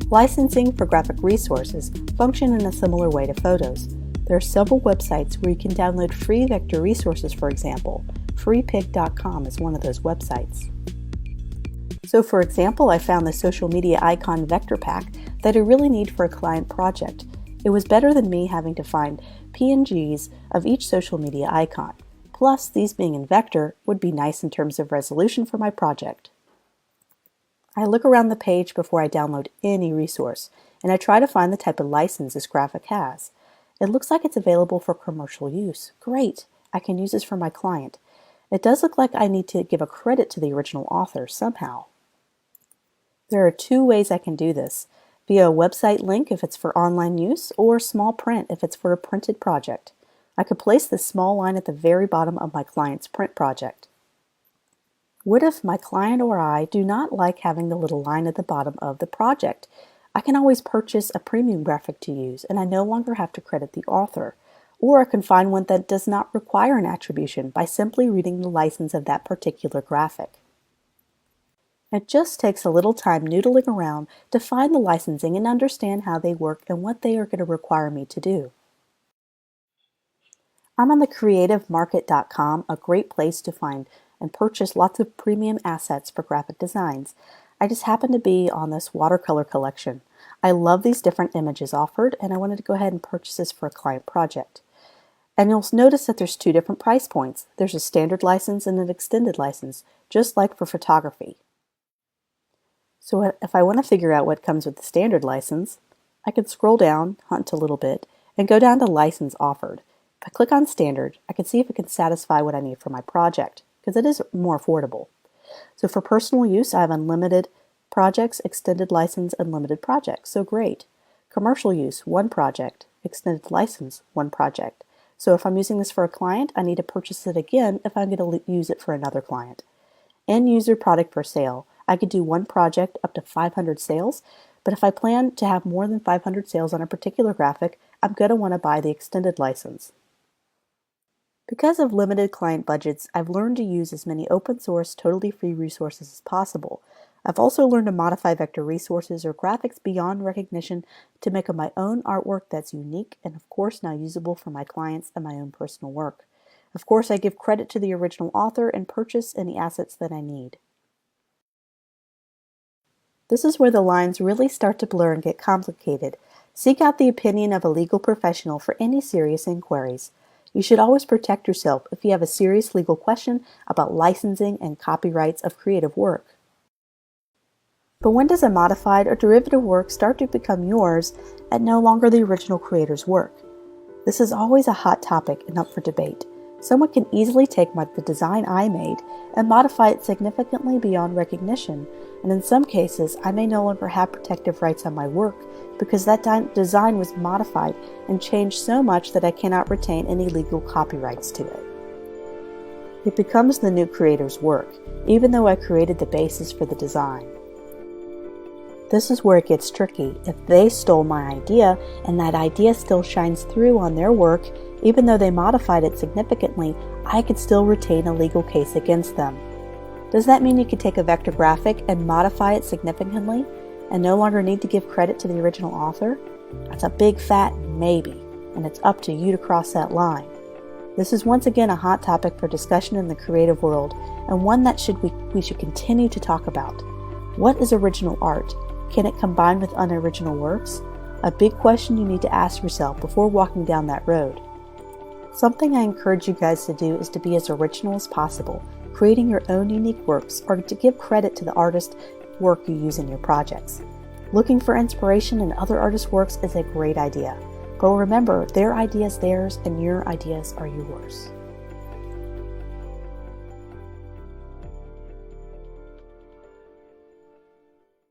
Licensing for graphic resources function in a similar way to photos. There are several websites where you can download free vector resources, for example. Freepik.com is one of those websites. So for example, I found the social media icon vector pack that I really need for a client project. It was better than me having to find PNGs of each social media icon. Plus, these being in vector would be nice in terms of resolution for my project. I look around the page before I download any resource, and I try to find the type of license this graphic has. It looks like it's available for commercial use. Great! I can use this for my client. It does look like I need to give a credit to the original author somehow. There are two ways I can do this: via a website link if it's for online use, or small print if it's for a printed project. I could place this small line at the very bottom of my client's print project. What if my client or I do not like having the little line at the bottom of the project? I can always purchase a premium graphic to use, and I no longer have to credit the author. Or I can find one that does not require an attribution by simply reading the license of that particular graphic. It just takes a little time noodling around to find the licensing and understand how they work and what they are going to require me to do. I'm on the creativemarket.com, a great place to find and purchase lots of premium assets for graphic designs. I just happen to be on this watercolor collection. I love these different images offered, and I wanted to go ahead and purchase this for a client project. And you'll notice that there's two different price points. There's a standard license and an extended license, just like for photography. So if I want to figure out what comes with the standard license, I can scroll down, hunt a little bit, and go down to license offered. If I click on standard, I can see if it can satisfy what I need for my project, because it is more affordable. So for personal use, I have unlimited projects, extended license, and limited projects. So great. Commercial use, one project. Extended license, one project. So if I'm using this for a client, I need to purchase it again if I'm going to use it for another client. End user product for sale. I could do one project up to 500 sales, but if I plan to have more than 500 sales on a particular graphic, I'm going to want to buy the extended license. Because of limited client budgets, I've learned to use as many open source, totally free resources as possible. I've also learned to modify vector resources or graphics beyond recognition to make my own artwork that's unique and of course now usable for my clients and my own personal work. Of course, I give credit to the original author and purchase any assets that I need. This is where the lines really start to blur and get complicated. Seek out the opinion of a legal professional for any serious inquiries. You should always protect yourself if you have a serious legal question about licensing and copyrights of creative work. But when does a modified or derivative work start to become yours and no longer the original creator's work? This is always a hot topic and up for debate. Someone can easily take the design I made and modify it significantly beyond recognition, and in some cases I may no longer have protective rights on my work because that design was modified and changed so much that I cannot retain any legal copyrights to it. It becomes the new creator's work, even though I created the basis for the design. This is where it gets tricky. If they stole my idea and that idea still shines through on their work, even though they modified it significantly, I could still retain a legal case against them. Does that mean you could take a vector graphic and modify it significantly and no longer need to give credit to the original author? That's a big fat maybe, and it's up to you to cross that line. This is once again a hot topic for discussion in the creative world, and one that we should continue to talk about. What is original art? Can it combine with unoriginal works? A big question you need to ask yourself before walking down that road. Something I encourage you guys to do is to be as original as possible, creating your own unique works or to give credit to the artist's work you use in your projects. Looking for inspiration in other artists' works is a great idea, but remember, their idea is theirs and your ideas are yours.